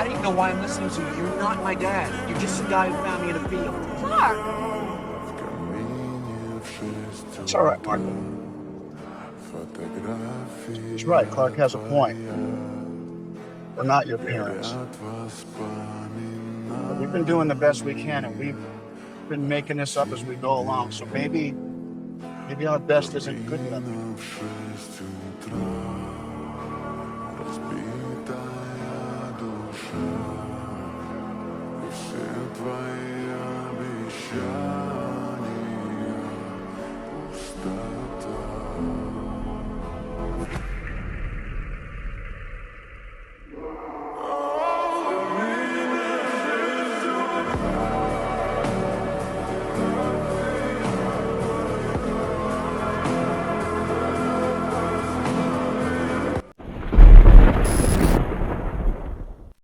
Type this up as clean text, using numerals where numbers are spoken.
I don't even know why I'm listening to you. You're not my dad. You're just a guy who found me in a field. Clark! It's all right, Martha. He's right. Clark has a point. We're not your parents. But we've been doing the best we can, and we've been making this up as we go along. So maybe our best isn't good enough.